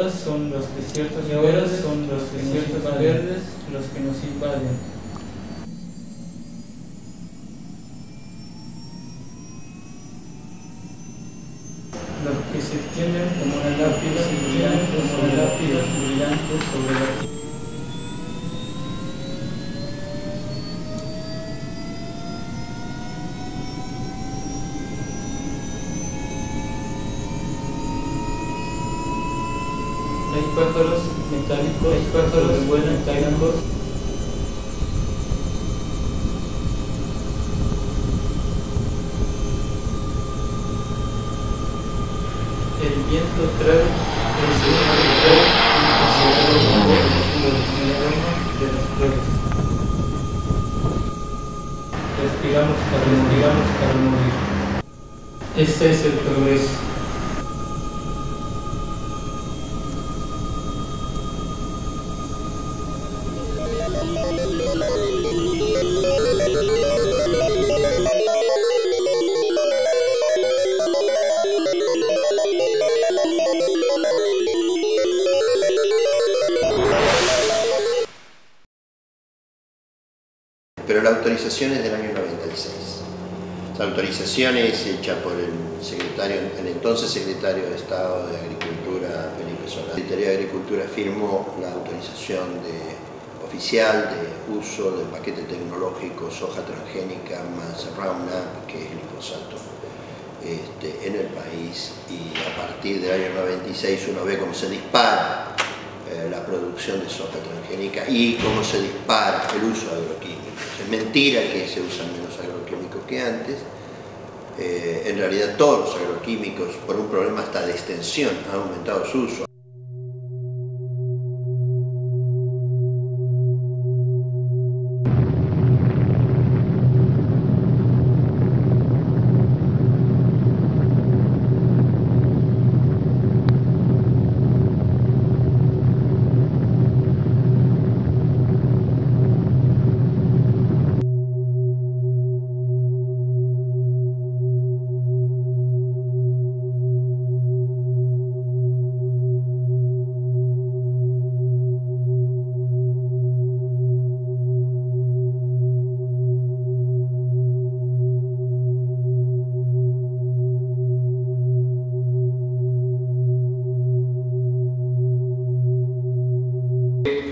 ahora son los desiertos verdes los que nos invaden. Los que se extienden como una lápida brillante sobre la tierra. Hay pájaros metálicos que vuelan metálicos. El viento trae de las flores. Respiramos para morir. Este es el progreso. Pero la autorización es del año 96. La autorización es hecha por el entonces secretario de Estado de Agricultura, Felipe Solá. El Secretario de Agricultura firmó la autorización oficial de uso del paquete tecnológico soja transgénica más Roundup, que es glifosato, en el país, y a partir del año 96 uno ve cómo se dispara la producción de soja transgénica y cómo se dispara el uso de agroquímicos. Es mentira que se usan menos agroquímicos que antes. En realidad todos los agroquímicos, por un problema hasta de extensión, han aumentado su uso.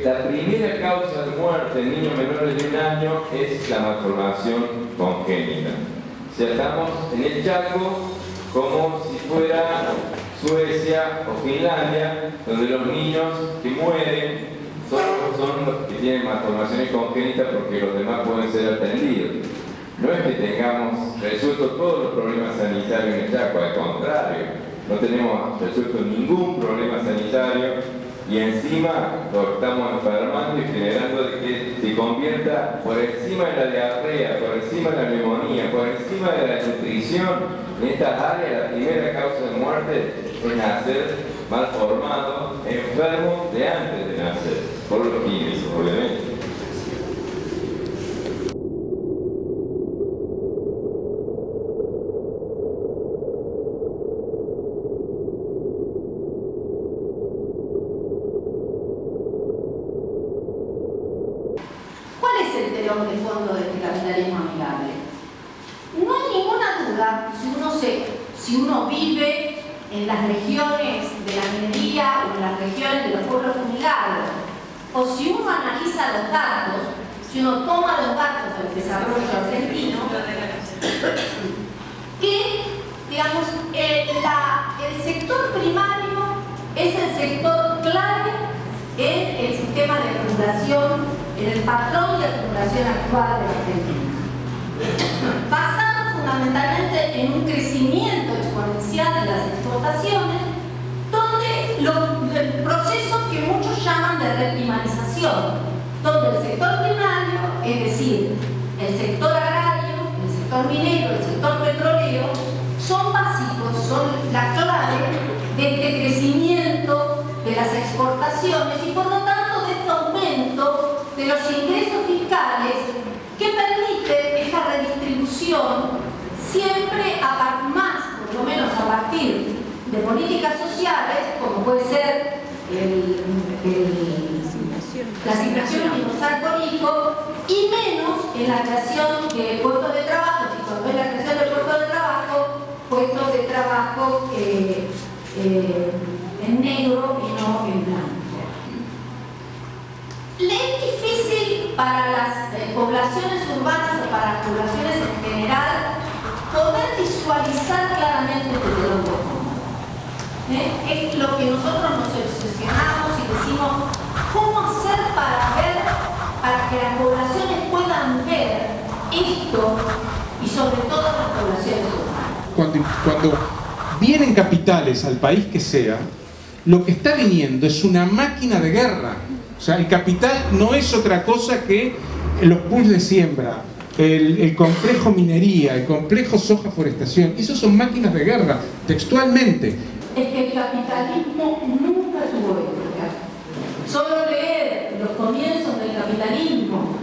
La primera causa de muerte en niños menores de 1 año es la malformación congénita. O sea, estamos en el Chaco como si fuera Suecia o Finlandia, donde los niños que mueren son los que tienen malformaciones congénitas porque los demás pueden ser atendidos. No es que tengamos resuelto todos los problemas sanitarios en el Chaco, al contrario, no tenemos resuelto ningún problema sanitario. Y encima lo estamos enfermando y generando de que se convierta por encima de la diarrea, por encima de la neumonía, por encima de la nutrición. En estas áreas la primera causa de muerte es nacer mal formado, enfermo de antes de nacer, por los químicos, obviamente. De fondo del capitalismo amigable. No hay ninguna duda, si uno vive en las regiones de la minería o en las regiones de los pueblos fumigados, o si uno analiza los datos, si uno toma los datos del desarrollo argentino, que, digamos, el sector primario es el sector clave en el sistema de acumulación, en el patrón de acumulación actual de Argentina, basado fundamentalmente en un crecimiento exponencial de las exportaciones, donde el proceso que muchos llaman de reprimarización, donde el sector primario, es decir, el sector agrario, el sector minero, el sector petrolero, son básicos, son la clave de este crecimiento de las exportaciones y por lo tanto de este aumento de los ingresos fiscales que permite esta redistribución siempre más, por lo menos a partir de políticas sociales, como puede ser la asignación universal por hijo, y menos en la creación de puestos de trabajo, y cuando es la creación de puestos de trabajo, puestos de trabajo en negro y no en blanco. Le es difícil para las poblaciones urbanas o para las poblaciones en general poder visualizar claramente este fenómeno. Es lo que nosotros nos obsesionamos y decimos, ¿cómo hacer para que las poblaciones puedan ver esto y sobre todo las poblaciones urbanas? Cuando vienen capitales al país que sea, lo que está viniendo es una máquina de guerra. O sea, el capital no es otra cosa que los pools de siembra, el complejo minería, el complejo soja forestación. Esos son máquinas de guerra, textualmente. Es que el capitalismo nunca tuvo ética. Solo leer los comienzos del capitalismo,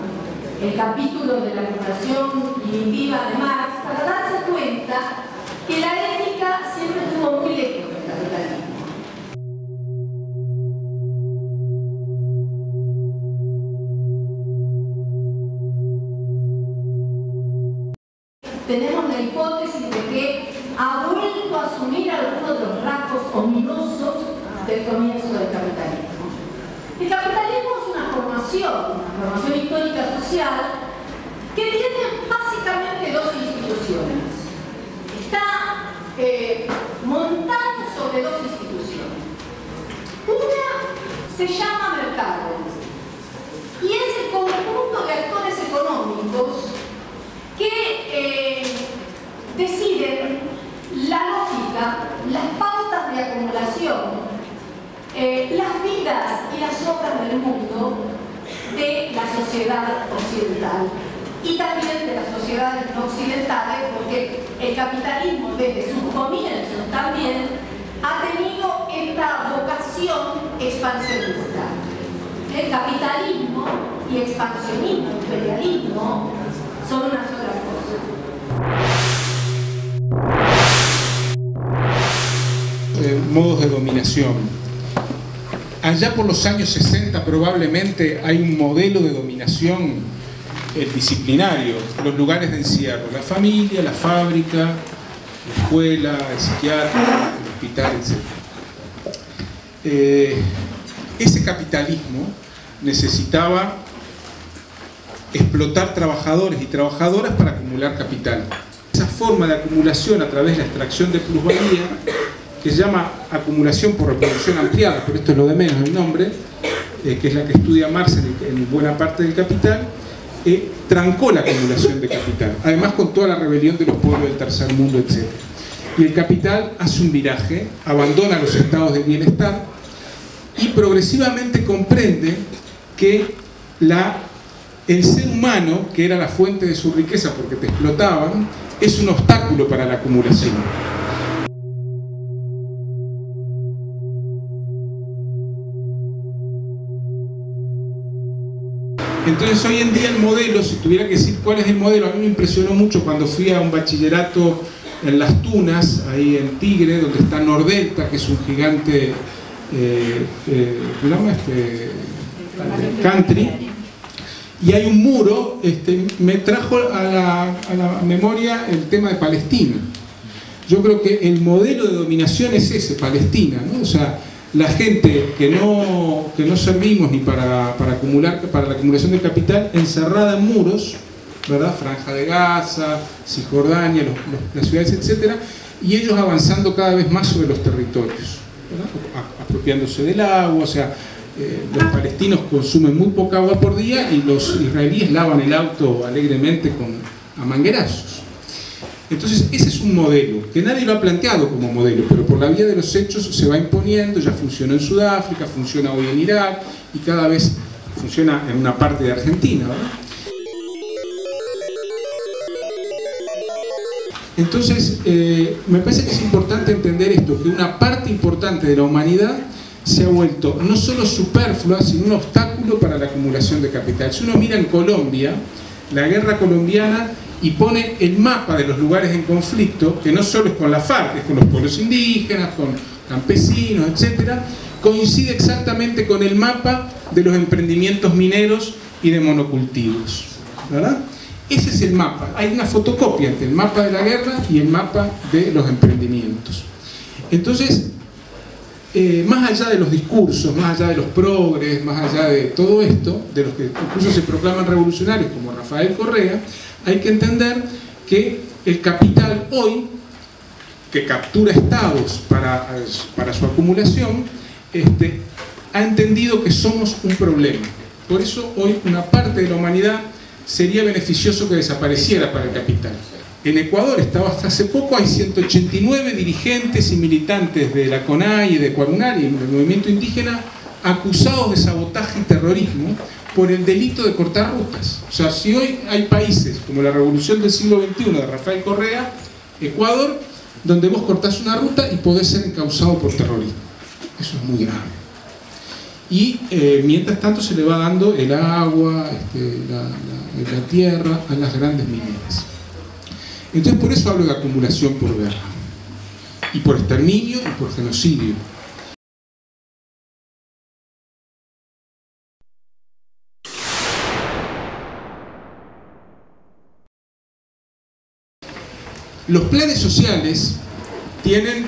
el capítulo de la acumulación primitiva de Marx, para darse cuenta que la ética siempre estuvo muy lejos del capitalismo. Tenemos la hipótesis de que ha vuelto a asumir algunos de los rasgos ominosos del comienzo del capitalismo. El capitalismo es una formación histórica social que tiene básicamente dos instituciones. Está montada sobre dos instituciones. Una se llama mercado y es el conjunto de actores económicos que deciden la lógica, las pautas de acumulación, las vidas y las obras del mundo de la sociedad occidental y también de las sociedades no occidentales, porque el capitalismo desde sus comienzos también ha tenido esta vocación expansionista. El capitalismo y expansionismo, imperialismo, son una sola cosa. Modos de dominación. Allá por los años 60 probablemente hay un modelo de dominación disciplinario, los lugares de encierro, la familia, la fábrica, la escuela, el psiquiatra, el hospital, etc. Ese capitalismo necesitaba explotar trabajadores y trabajadoras para acumular capital. Esa forma de acumulación a través de la extracción de plusvalía, que se llama acumulación por reproducción ampliada, pero esto es lo de menos el nombre, que es la que estudia Marx en buena parte del Capital, trancó la acumulación de capital, además con toda la rebelión de los pueblos del tercer mundo, etc. Y el capital hace un viraje, abandona los estados de bienestar y progresivamente comprende que el ser humano, que era la fuente de su riqueza porque te explotaban, es un obstáculo para la acumulación. Entonces hoy en día el modelo, si tuviera que decir cuál es el modelo, a mí me impresionó mucho cuando fui a un bachillerato en Las Tunas, ahí en Tigre, donde está Nordelta, que es un gigante country, y hay un muro, me trajo a la memoria el tema de Palestina. Yo creo que el modelo de dominación es ese, Palestina, ¿no? O sea, la gente que no servimos ni para la acumulación del capital, encerrada en muros, ¿verdad? Franja de Gaza, Cisjordania, las ciudades, etc. Y ellos avanzando cada vez más sobre los territorios, ¿verdad? Apropiándose del agua, o sea, los palestinos consumen muy poca agua por día y los israelíes lavan el auto alegremente a manguerazos. Entonces ese es un modelo que nadie lo ha planteado como modelo, pero por la vía de los hechos se va imponiendo. Ya funcionó en Sudáfrica, funciona hoy en Irak y cada vez funciona en una parte de Argentina, ¿verdad? Entonces me parece que es importante entender esto, que una parte importante de la humanidad se ha vuelto no solo superflua, sino un obstáculo para la acumulación de capital. Si uno mira en Colombia, la guerra colombiana, y pone el mapa de los lugares en conflicto, que no solo es con la FARC, es con los pueblos indígenas, con campesinos, etc., coincide exactamente con el mapa de los emprendimientos mineros y de monocultivos, ¿verdad? Ese es el mapa. Hay una fotocopia entre el mapa de la guerra y el mapa de los emprendimientos. Entonces, más allá de los discursos, más allá de los progres, más allá de todo esto, de los que incluso se proclaman revolucionarios como Rafael Correa, hay que entender que el capital hoy, que captura estados para su acumulación, ha entendido que somos un problema. Por eso hoy una parte de la humanidad sería beneficioso que desapareciera para el capital. En Ecuador, hasta hace poco, hay 189 dirigentes y militantes de la CONAI y de Coagunari, del movimiento indígena, acusados de sabotaje y terrorismo por el delito de cortar rutas. O sea, si hoy hay países como la revolución del siglo XXI de Rafael Correa, Ecuador, donde vos cortás una ruta y podés ser encausado por terrorismo. Eso es muy grave. Y mientras tanto se le va dando el agua, la tierra a las grandes mineras. Entonces por eso hablo de acumulación por guerra, y por exterminio y por genocidio. Los planes sociales tienen,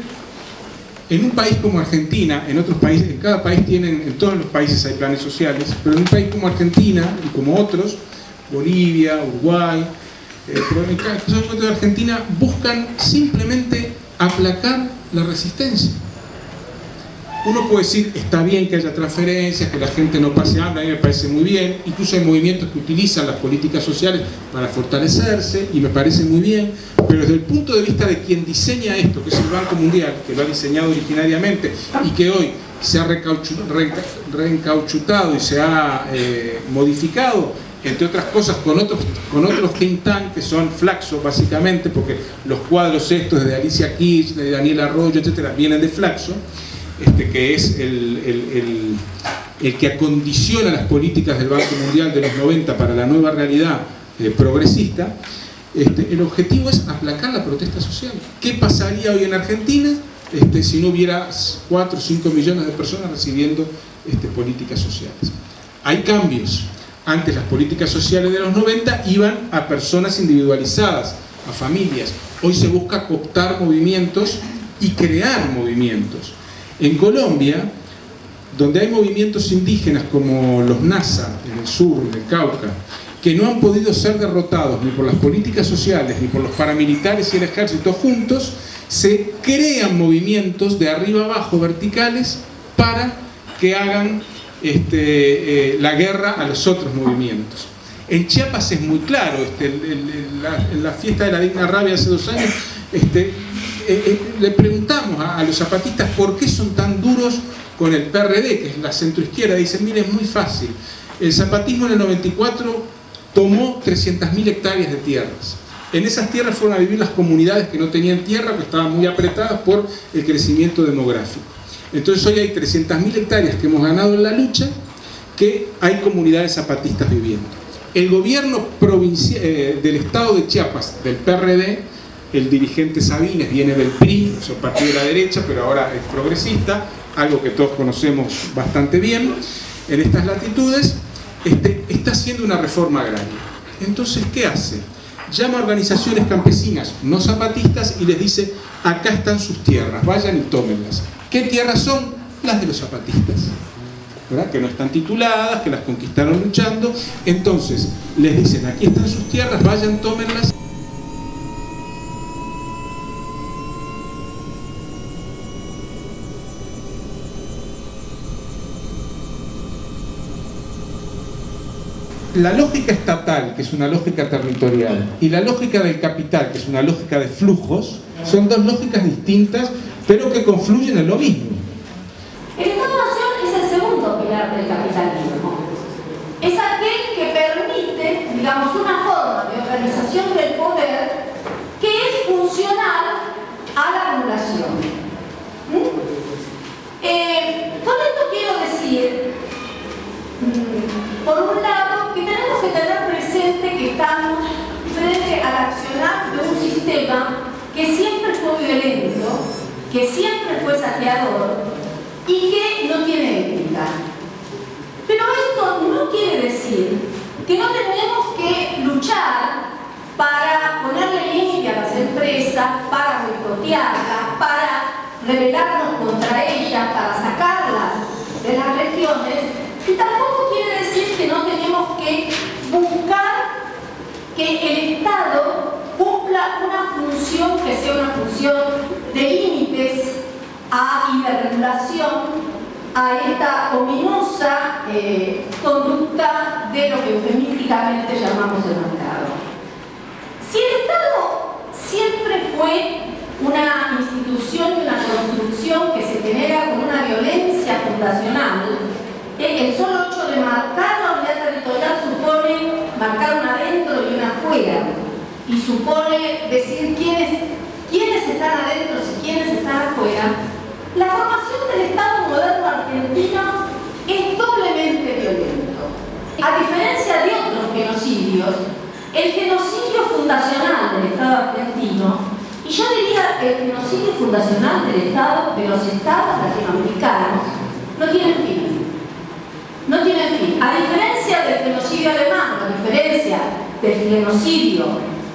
en un país como Argentina, en otros países, en cada país tienen, en todos los países hay planes sociales, pero en un país como Argentina y como otros, Bolivia, Uruguay, pero en el caso de Argentina, buscan simplemente aplacar la resistencia. Uno puede decir, está bien que haya transferencias, que la gente no pase hambre, a mí me parece muy bien, incluso hay movimientos que utilizan las políticas sociales para fortalecerse, y me parece muy bien, pero desde el punto de vista de quien diseña esto, que es el Banco Mundial, que lo ha diseñado originariamente y que hoy se ha reencauchutado y se ha modificado, entre otras cosas con otros think tank que son Flaxo básicamente, porque los cuadros estos de Alicia Keys, de Daniel Arroyo, etcétera, vienen de Flaxo, que es el que acondiciona las políticas del Banco Mundial de los 90 para la nueva realidad progresista. El objetivo es aplacar la protesta social. ¿Qué pasaría hoy en Argentina si no hubiera 4 o 5 millones de personas recibiendo políticas sociales? Hay cambios. Antes las políticas sociales de los 90 iban a personas individualizadas, a familias. Hoy se busca cooptar movimientos y crear movimientos. En Colombia, donde hay movimientos indígenas como los NASA, en el sur, en el Cauca, que no han podido ser derrotados ni por las políticas sociales ni por los paramilitares y el ejército juntos, se crean movimientos de arriba abajo, verticales, para que hagan la guerra a los otros movimientos. En Chiapas es muy claro, en la fiesta de la Digna Rabia hace 2 años, le preguntamos a los zapatistas por qué son tan duros con el PRD, que es la centroizquierda. Dicen, miren, es muy fácil. El zapatismo en el 94 tomó 300.000 hectáreas de tierras. En esas tierras fueron a vivir las comunidades que no tenían tierra, que estaban muy apretadas por el crecimiento demográfico. Entonces hoy hay 300.000 hectáreas que hemos ganado en la lucha, que hay comunidades zapatistas viviendo. El gobierno del estado de Chiapas, del PRD, el dirigente Sabines viene del PRI, es un partido de la derecha, pero ahora es progresista, algo que todos conocemos bastante bien, en estas latitudes, está haciendo una reforma agraria. Entonces, ¿qué hace? Llama a organizaciones campesinas no zapatistas y les dice, acá están sus tierras, vayan y tómenlas. ¿Qué tierras son? Las de los zapatistas, ¿verdad? Que no están tituladas, que las conquistaron luchando. Entonces les dicen, aquí están sus tierras, vayan, tómenlas. La lógica estatal, que es una lógica territorial, y la lógica del capital, que es una lógica de flujos, son 2 lógicas distintas, pero que confluyen en lo mismo. El Estado-Nación es el segundo pilar del capitalismo. Es aquel que permite, digamos, una forma de organización del poder que es funcional a la acumulación. Con esto quiero decir, por un lado, que tenemos que tener presente que estamos frente al accionar de un sistema que siempre fue violento, que siempre fue saqueador y que no tiene ética. Pero esto no quiere decir que no tenemos que luchar para ponerle límite a las empresas, para boicotearlas, para rebelarnos contra ellas, para sacarlas de las regiones, y tampoco quiere decir que no tenemos que buscar que el Estado cumpla una función que sea una función de límites y de regulación a esta ominosa conducta de lo que eufemísticamente llamamos el mercado. Si el Estado siempre fue una institución y una construcción que se genera con una violencia fundacional, el solo hecho de marcar la unidad territorial supone marcar una adentro y una afuera, y supone decir quiénes están adentro y quiénes están afuera. La formación del Estado moderno argentino es doblemente violento. A diferencia de otros genocidios, el genocidio fundacional del Estado argentino, y yo diría el genocidio fundacional del Estado, de los Estados latinoamericanos, no tiene fin. No tiene fin. A diferencia del genocidio alemán, a diferencia del genocidio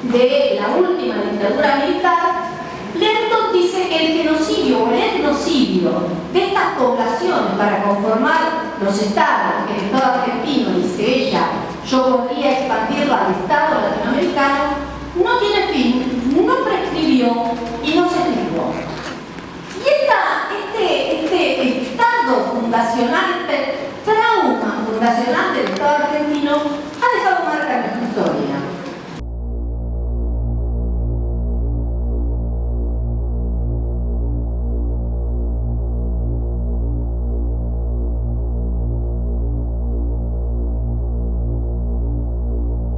de la última dictadura militar, Lerton dice que el genocidio o el etnocidio de estas poblaciones para conformar los estados, el Estado argentino, dice ella, yo podría expandirlo al Estado latinoamericano, no tiene fin, no prescribió y no se escribió. Y este estado fundacional, este trauma fundacional del Estado argentino ha dejado marca en nuestra historia.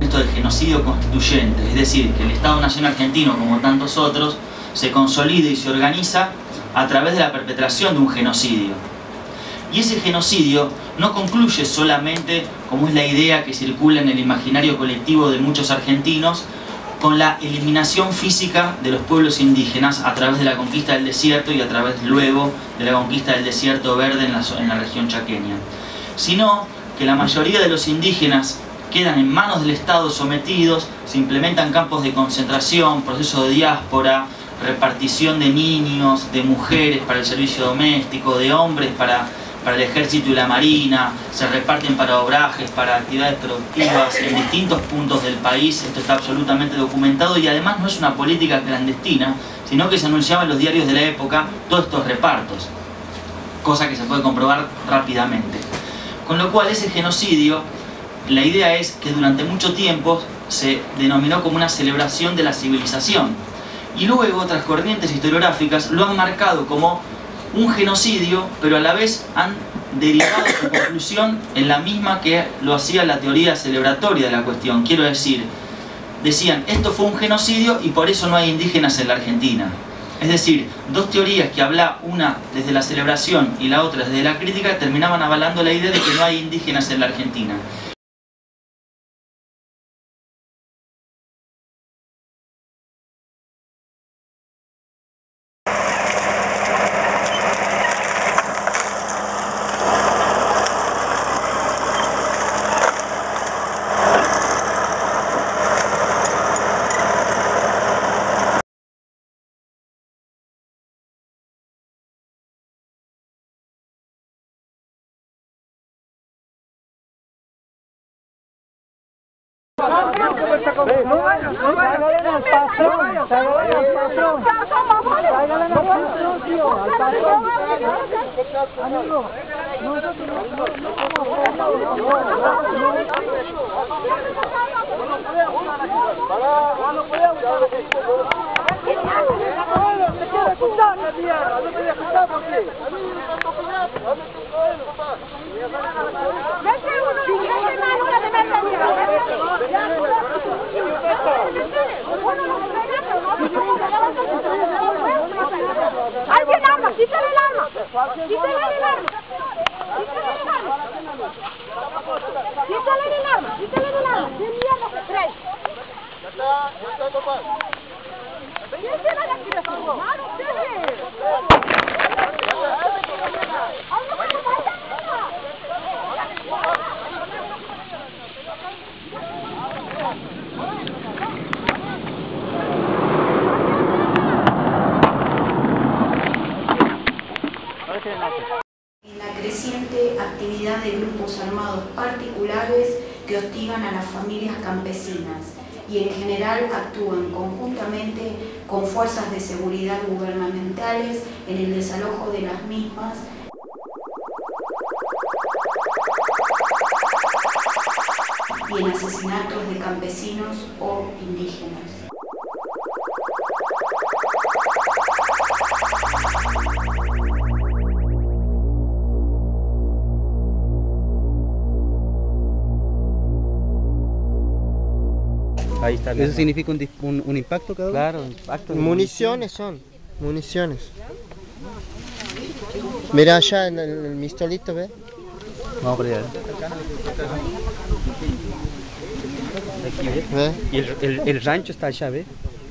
Del genocidio constituyente, es decir, que el Estado Nacional Argentino, como tantos otros, se consolida y se organiza a través de la perpetración de un genocidio. Y ese genocidio no concluye solamente, como es la idea que circula en el imaginario colectivo de muchos argentinos, con la eliminación física de los pueblos indígenas a través de la conquista del desierto y a través luego de la conquista del desierto verde en la región chaqueña, sino que la mayoría de los indígenas quedan en manos del Estado sometidos, se implementan campos de concentración, proceso de diáspora, repartición de niños, de mujeres para el servicio doméstico, de hombres para el ejército y la marina, se reparten para obrajes, para actividades productivas en distintos puntos del país. Esto está absolutamente documentado y además no es una política clandestina, sino que se anunciaba en los diarios de la época todos estos repartos, cosa que se puede comprobar rápidamente. Con lo cual ese genocidio, la idea es que durante mucho tiempo se denominó como una celebración de la civilización y luego otras corrientes historiográficas lo han marcado como un genocidio, pero a la vez han derivado su conclusión en la misma que lo hacía la teoría celebratoria de la cuestión. Quiero decir, decían esto fue un genocidio y por eso no hay indígenas en la Argentina. Es decir, dos teorías que habla una desde la celebración y la otra desde la crítica terminaban avalando la idea de que no hay indígenas en la Argentina. ¡Alguien arma! ¡Quítale el arma! ¡Quítale el arma! ¡Quítale el arma! ¡Quítale el arma! ¿Qué mierda se trae? Ya está, papá. ¿Quién se va a tirar? ¡Mano, ustedes! actividad de grupos armados particulares que hostigan a las familias campesinas y en general actúan conjuntamente con fuerzas de seguridad gubernamentales en el desalojo de las mismas y en asesinatos de campesinos o indígenas. Ahí está. ¿Eso significa un impacto cada uno? Claro, impacto. Municiones son, municiones. Mira allá en el mistolito, ¿ves? Vamos por allá. Aquí, ¿ves? ¿Ves? Y el rancho está allá, ¿ves?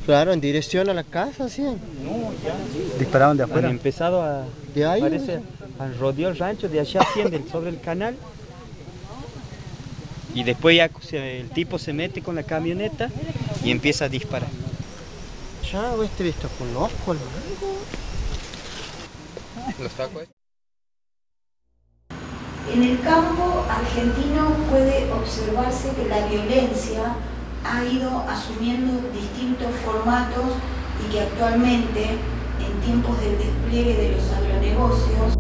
Claro, en dirección a la casa, sí. Dispararon de afuera. Han empezado a... De ahí. Parece, han rodeado el rancho de allá, sobre el canal. Y después ya el tipo se mete con la camioneta y empieza a disparar. Ya, visto conozco el Los tacos. En el campo argentino puede observarse que la violencia ha ido asumiendo distintos formatos y que actualmente, en tiempos del despliegue de los agronegocios,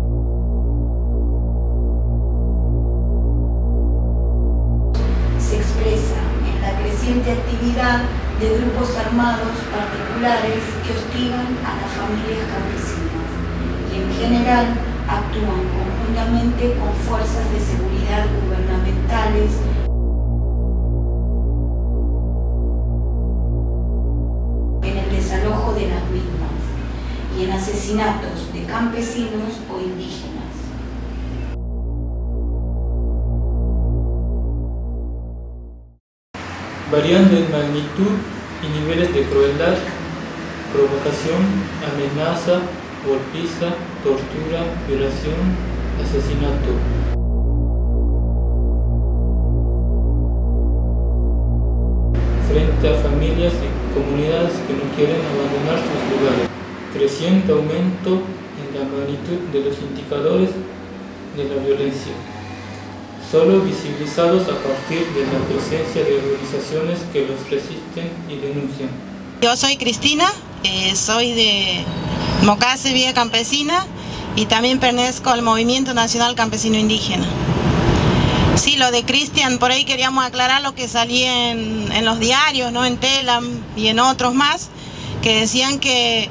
se expresa en la creciente actividad de grupos armados particulares que hostigan a las familias campesinas y en general actúan conjuntamente con fuerzas de seguridad gubernamentales en el desalojo de las mismas y en asesinatos de campesinos o indígenas. Varían en magnitud y niveles de crueldad, provocación, amenaza, golpiza, tortura, violación, asesinato. Frente a familias y comunidades que no quieren abandonar sus lugares. Creciente aumento en la magnitud de los indicadores de la violencia, solo visibilizados a partir de la presencia de organizaciones que los resisten y denuncian. Yo soy Cristina, soy de Mocase, Vía Campesina, y también pertenezco al Movimiento Nacional Campesino Indígena. Sí, lo de Cristian, por ahí queríamos aclarar lo que salía en los diarios, ¿no? En Telam y en otros más, que decían que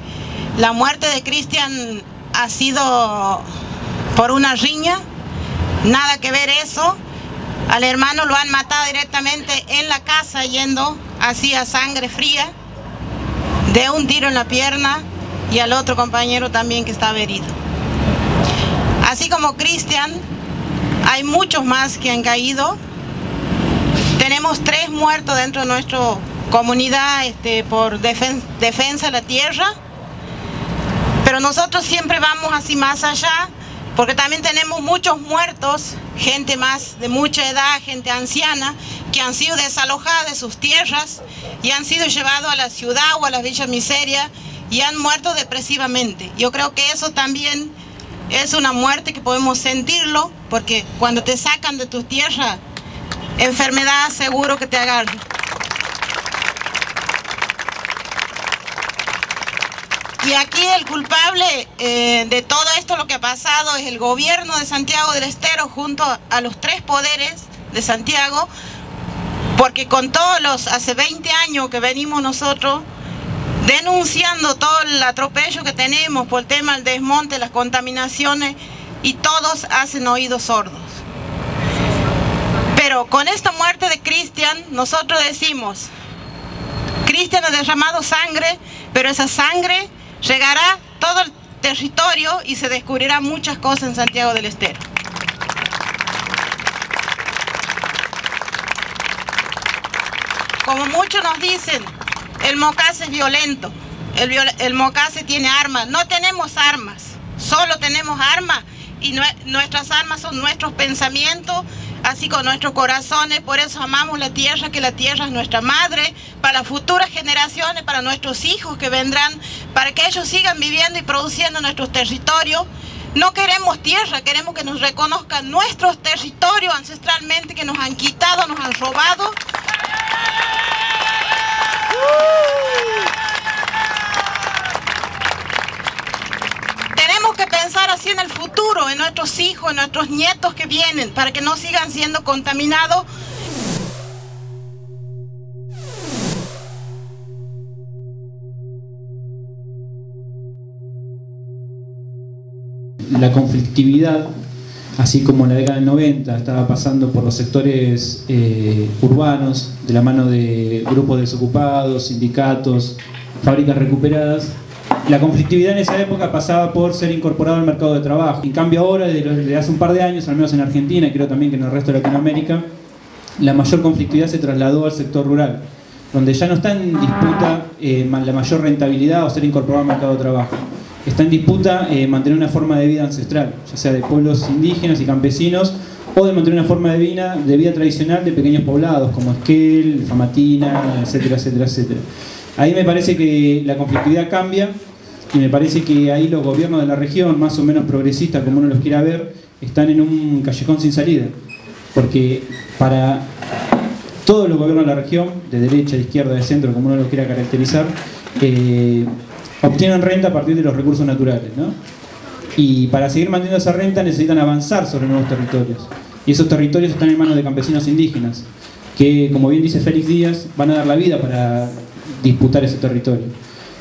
la muerte de Cristian ha sido por una riña. Nada que ver eso. Al hermano lo han matado directamente en la casa, yendo así a sangre fría, de un tiro en la pierna, y al otro compañero también que estaba herido. Así como Cristian, hay muchos más que han caído. Tenemos 3 muertos dentro de nuestra comunidad por defensa de la tierra, pero nosotros siempre vamos así más allá, porque también tenemos muchos muertos, gente más de mucha edad, gente anciana, que han sido desalojadas de sus tierras y han sido llevados a la ciudad o a la Villa Miseria y han muerto depresivamente. Yo creo que eso también es una muerte que podemos sentirlo, porque cuando te sacan de tu tierra, enfermedad seguro que te agarra. Y aquí el culpable de todo esto, lo que ha pasado, es el gobierno de Santiago del Estero junto a los 3 poderes de Santiago, porque con todos hace 20 años que venimos nosotros denunciando todo el atropello que tenemos por el tema del desmonte, las contaminaciones, y todos hacen oídos sordos. Pero con esta muerte de Cristian, nosotros decimos, Cristian ha derramado sangre, pero esa sangre llegará todo el territorio y se descubrirán muchas cosas en Santiago del Estero. Como muchos nos dicen, el Mocase es violento, el Mocase tiene armas. No tenemos armas, solo tenemos armas, y nuestras armas son nuestros pensamientos, así con nuestros corazones. Por eso amamos la tierra, que la tierra es nuestra madre, para las futuras generaciones, para nuestros hijos que vendrán, para que ellos sigan viviendo y produciendo en nuestros territorios. No queremos tierra, queremos que nos reconozcan nuestros territorios ancestralmente que nos han quitado, nos han robado. Tenemos que pensar así en el futuro, en nuestros hijos, en nuestros nietos que vienen, para que no sigan siendo contaminados. La conflictividad, así como en la década del 90 estaba pasando por los sectores urbanos, de la mano de grupos desocupados, sindicatos, fábricas recuperadas, la conflictividad en esa época pasaba por ser incorporado al mercado de trabajo. En cambio ahora, desde hace un par de años, al menos en Argentina y creo también que en el resto de Latinoamérica, la mayor conflictividad se trasladó al sector rural, donde ya no está en disputa la mayor rentabilidad o ser incorporado al mercado de trabajo. Está en disputa mantener una forma de vida ancestral, ya sea de pueblos indígenas y campesinos, o de mantener una forma de vida tradicional de pequeños poblados, como Esquel, Famatina, etcétera, etcétera, etcétera. Ahí me parece que la conflictividad cambia, y me parece que ahí los gobiernos de la región, más o menos progresistas, como uno los quiera ver, están en un callejón sin salida. Porque para todos los gobiernos de la región, de derecha, de izquierda, de centro, como uno los quiera caracterizar, obtienen renta a partir de los recursos naturales, ¿no? Y para seguir manteniendo esa renta necesitan avanzar sobre nuevos territorios. Y esos territorios están en manos de campesinos indígenas, que, como bien dice Félix Díaz, van a dar la vida para disputar ese territorio.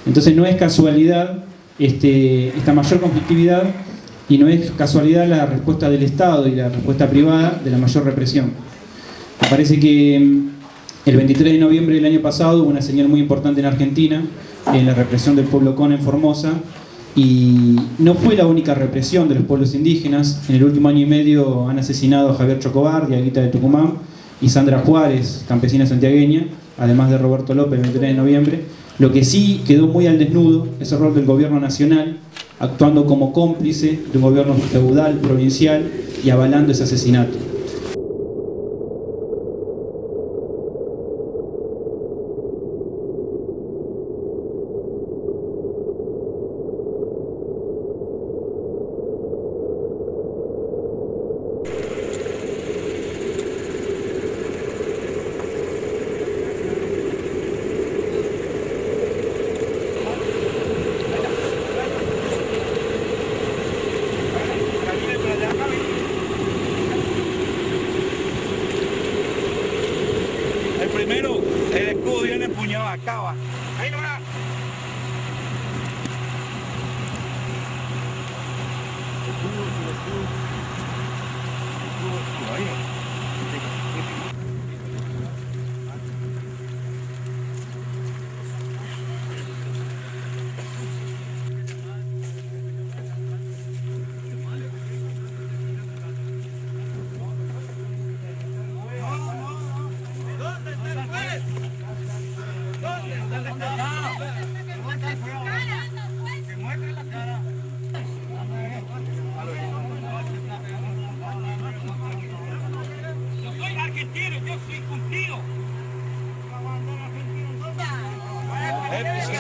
Entonces no es casualidad esta mayor conflictividad, y no es casualidad la respuesta del Estado y la respuesta privada de la mayor represión. Me parece que el 23 de noviembre del año pasado hubo una señal muy importante en Argentina, en la represión del pueblo Con en Formosa, y no fue la única represión de los pueblos indígenas. En el último año y medio han asesinado a Javier Chocobar, Diaguita de Tucumán, y Sandra Juárez, campesina santiagueña, además de Roberto López el 23 de noviembre. Lo que sí quedó muy al desnudo es el rol del gobierno nacional, actuando como cómplice de un gobierno feudal, provincial, y avalando ese asesinato. Primero, el escudo viene empuñado acá, va. Ahí no va.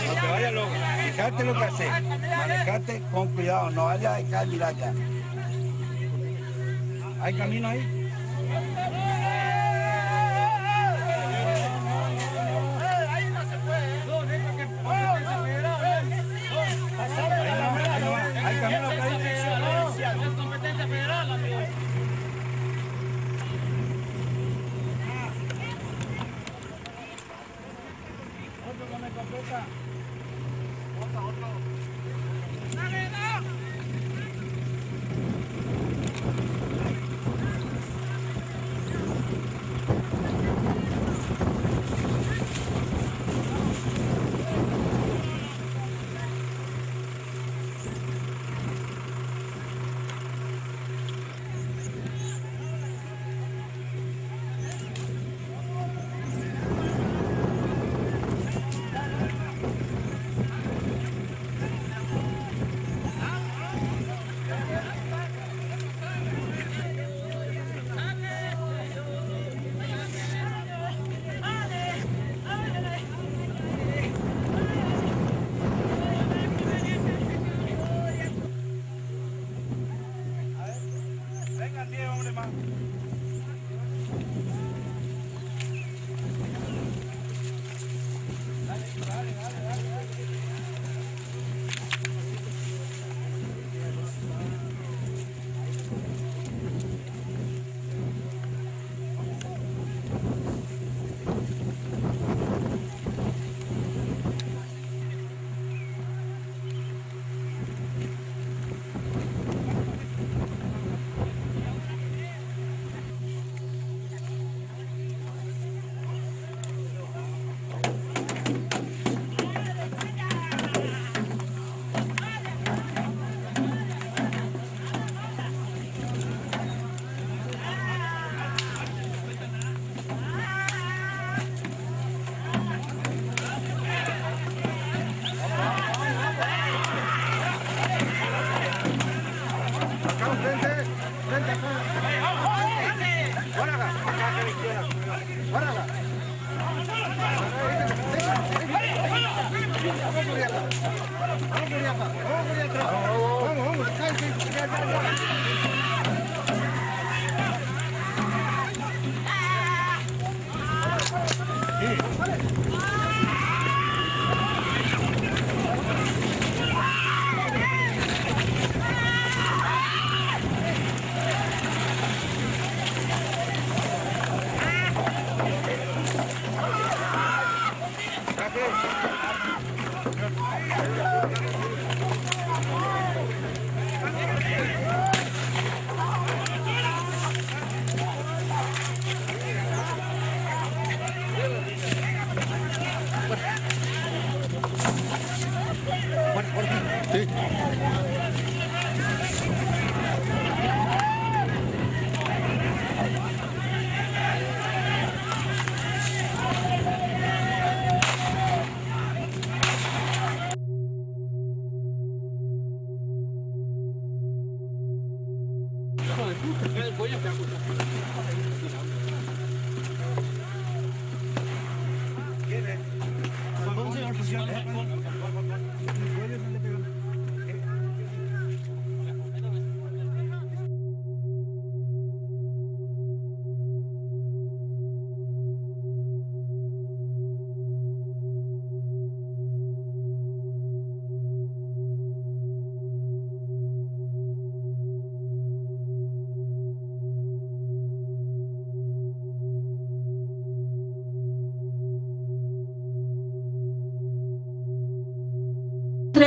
No te vayas loco, fíjate lo que haces, manejate con cuidado, no vayas a dejar mirar acá. ¿Hay camino ahí? Ahí no se puede. Hay camino acá ahí. Es competencia federal, amigo. Otro con escopeta. Otro. ¡Dale, no!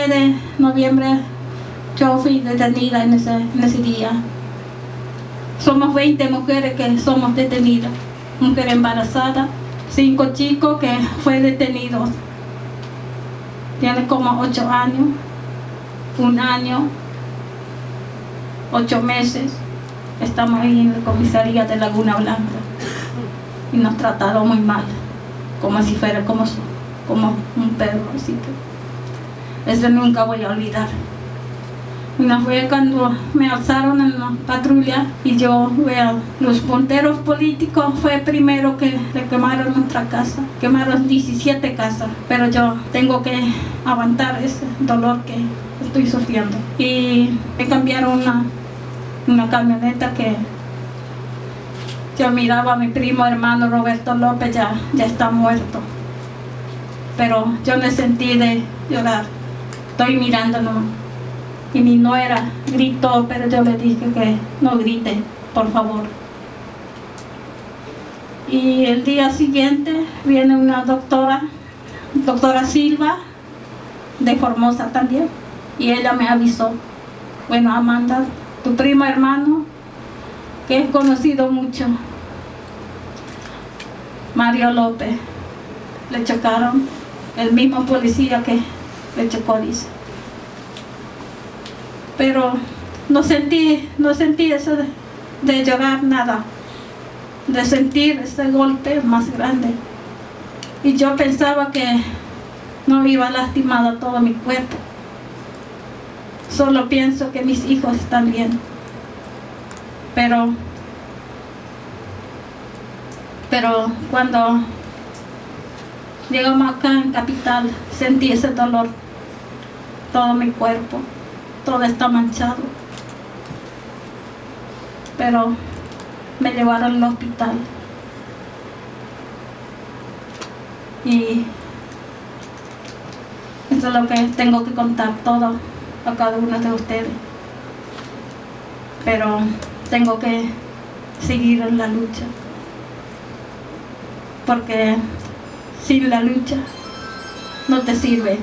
9 de noviembre yo fui detenida en ese día. Somos 20 mujeres que somos detenidas, mujer embarazada, 5 chicos que fue detenidos. Tiene como 8 años, 1 año, 8 meses. Estamos ahí en la comisaría de Laguna Blanca y nos trataron muy mal, como si fuera como un perro, así que eso nunca voy a olvidar. Una fue cuando me alzaron en la patrulla y yo veo los punteros políticos, fue primero que le quemaron nuestra casa, quemaron 17 casas, pero yo tengo que aguantar ese dolor que estoy sufriendo. Y me cambiaron una camioneta que yo miraba a mi primo hermano Roberto López, ya está muerto, pero yo me sentí de llorar, estoy mirando nomás. Y mi nuera gritó, pero yo le dije que no grite, por favor. Y el día siguiente viene una doctora Silva, de Formosa también, y ella me avisó, bueno, Amanda, tu primo hermano, que es conocido mucho, Mario López, le chocaron, el mismo policía que le chocó, dice. Pero no sentí eso de llorar, nada, de sentir ese golpe más grande. Y yo pensaba que no iba a lastimar todo mi cuerpo. Solo pienso que mis hijos están bien. Pero cuando llegamos acá en Capital, sentí ese dolor, todo mi cuerpo. Todo está manchado, pero me llevaron al hospital y eso es lo que tengo que contar todo a cada uno de ustedes, pero tengo que seguir en la lucha, porque sin la lucha no te sirve.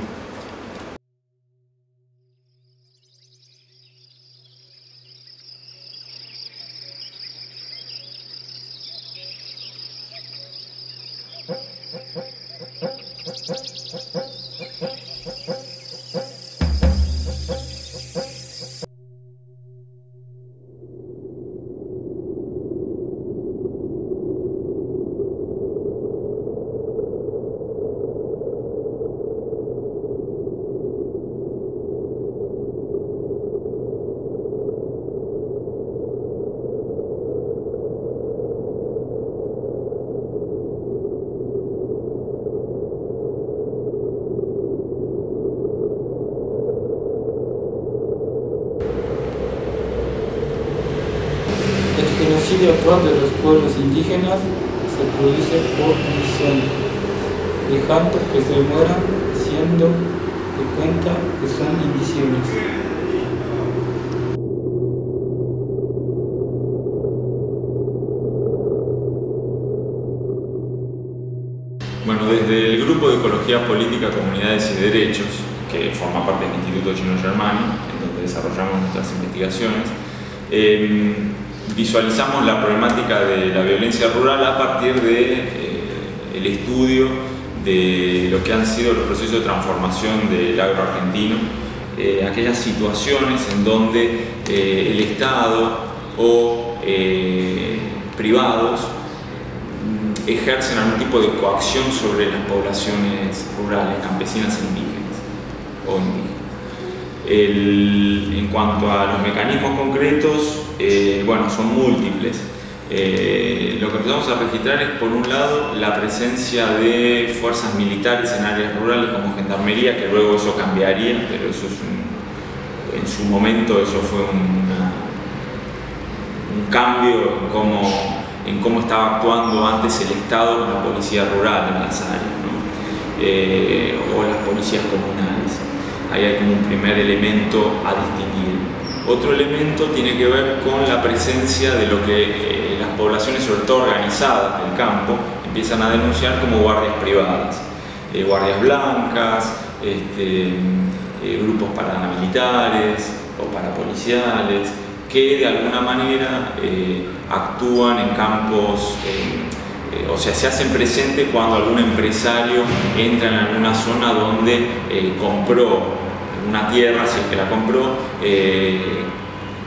El genocidio actual de los pueblos indígenas se produce por omisión, dejando que se mueran siendo de cuenta que son invisibles. Bueno, desde el Grupo de Ecología Política, Comunidades y Derechos, que forma parte del Instituto Gino Germani, en donde desarrollamos nuestras investigaciones, visualizamos la problemática de la violencia rural a partir del estudio de lo que han sido los procesos de transformación del agro argentino, aquellas situaciones en donde el Estado o privados ejercen algún tipo de coacción sobre las poblaciones rurales, campesinas e indígenas o indígenas. En cuanto a los mecanismos concretos, bueno, son múltiples. Lo que empezamos a registrar es, por un lado, la presencia de fuerzas militares en áreas rurales como Gendarmería, que luego eso cambiaría, pero eso es en su momento eso fue un cambio en cómo estaba actuando antes el Estado con la policía rural en las áreas, ¿no? O las policías comunales. Ahí hay como un primer elemento a distinguir. Otro elemento tiene que ver con la presencia de lo que las poblaciones, sobre todo organizadas del campo, empiezan a denunciar como guardias privadas, guardias blancas, grupos paramilitares o parapoliciales que de alguna manera actúan en campos, o sea, se hacen presentes cuando algún empresario entra en alguna zona donde compró una tierra, si es que la compró,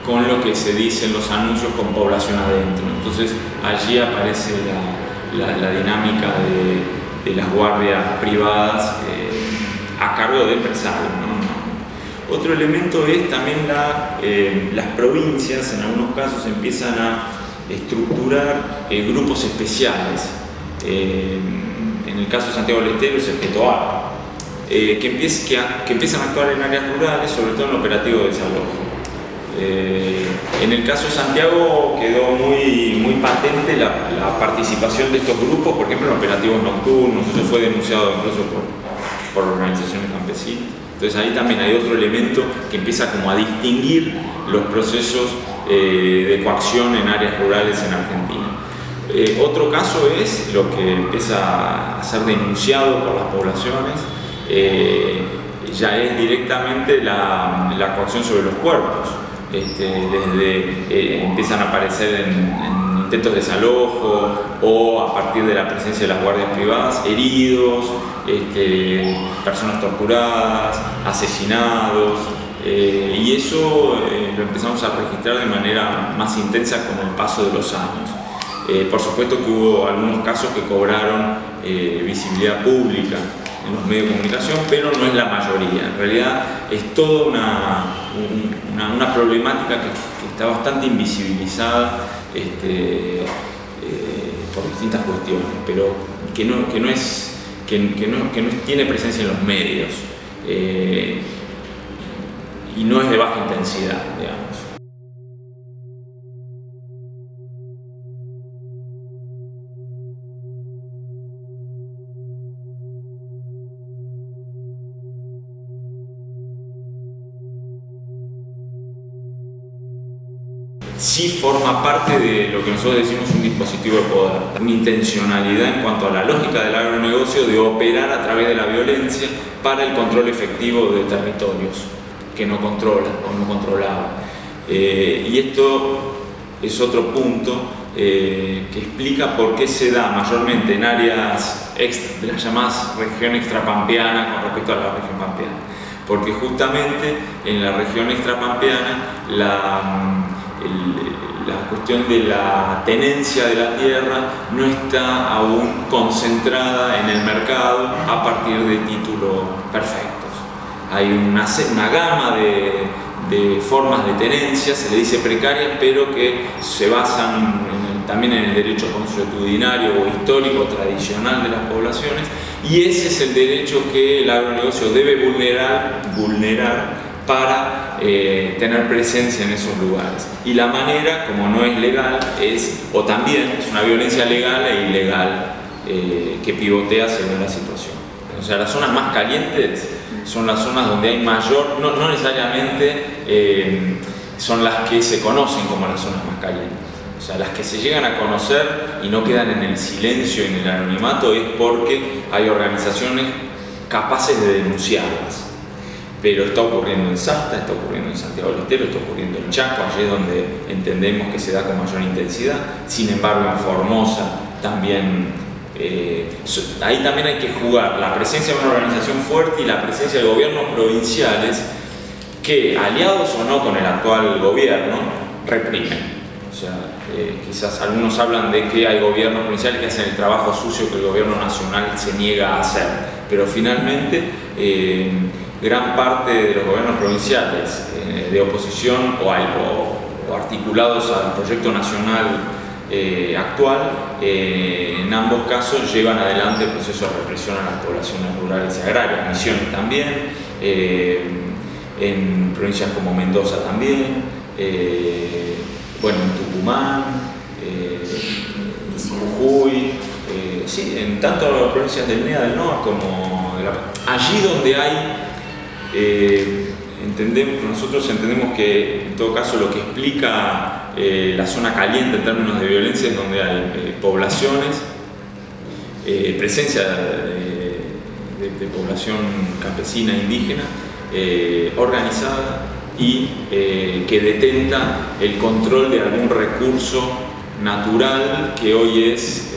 con lo que se dice en los anuncios con población adentro. Entonces allí aparece la dinámica de las guardias privadas a cargo de empresarios, ¿no? Otro elemento es también las provincias, en algunos casos empiezan a estructurar grupos especiales. En el caso de Santiago del Estero es el GETOAR, que empiezan a actuar en áreas rurales, sobre todo en operativo de desalojo. En el caso de Santiago quedó muy patente la participación de estos grupos, por ejemplo en operativos nocturnos. Eso fue denunciado incluso por organizaciones campesinas. Entonces ahí también hay otro elemento que empieza como a distinguir los procesos de coacción en áreas rurales en Argentina. Otro caso es lo que empieza a ser denunciado por las poblaciones, ya es directamente la coacción sobre los cuerpos. Empiezan a aparecer en intentos de desalojo o a partir de la presencia de las guardias privadas, heridos, personas torturadas, asesinados, y eso lo empezamos a registrar de manera más intensa con el paso de los años. Por supuesto que hubo algunos casos que cobraron visibilidad pública en los medios de comunicación, pero no es la mayoría. En realidad es toda una problemática que está bastante invisibilizada por distintas cuestiones, pero que no tiene presencia en los medios y no es de baja intensidad, digamos. Sí forma parte de lo que nosotros decimos un dispositivo de poder, una intencionalidad en cuanto a la lógica del agronegocio de operar a través de la violencia para el control efectivo de territorios que no controlan o no controlaban. Y esto es otro punto que explica por qué se da mayormente en áreas de las llamadas región extrapampeana con respecto a la región pampeana. Porque justamente en la región extrapampeana la cuestión de la tenencia de la tierra no está aún concentrada en el mercado a partir de títulos perfectos. Hay una gama de formas de tenencia, se le dice precarias, pero que se basan también en el derecho consuetudinario o histórico tradicional de las poblaciones, y ese es el derecho que el agronegocio debe vulnerar para tener presencia en esos lugares. Y la manera, como no es legal, o también es una violencia legal e ilegal que pivotea según la situación. O sea, las zonas más calientes son las zonas donde hay mayor, no necesariamente son las que se conocen como las zonas más calientes. O sea, las que se llegan a conocer y no quedan en el silencio y en el anonimato es porque hay organizaciones capaces de denunciarlas. Pero está ocurriendo en Salta, está ocurriendo en Santiago del Estero, está ocurriendo en Chaco, allí es donde entendemos que se da con mayor intensidad. Sin embargo, en Formosa también, ahí también hay que jugar la presencia de una organización fuerte y la presencia de gobiernos provinciales que, aliados o no con el actual gobierno, reprimen. O sea, quizás algunos hablan de que hay gobiernos provinciales que hacen el trabajo sucio que el gobierno nacional se niega a hacer, pero finalmente gran parte de los gobiernos provinciales de oposición o articulados al proyecto nacional actual, en ambos casos llevan adelante el proceso de represión a las poblaciones rurales y agrarias. Misiones también, en provincias como Mendoza también, bueno, en Tucumán, Jujuy, sí, en tanto las provincias del NEA del NOA como allí donde hay, nosotros entendemos que en todo caso lo que explica la zona caliente en términos de violencia es donde hay poblaciones, presencia de población campesina indígena organizada y que detenta el control de algún recurso natural que hoy es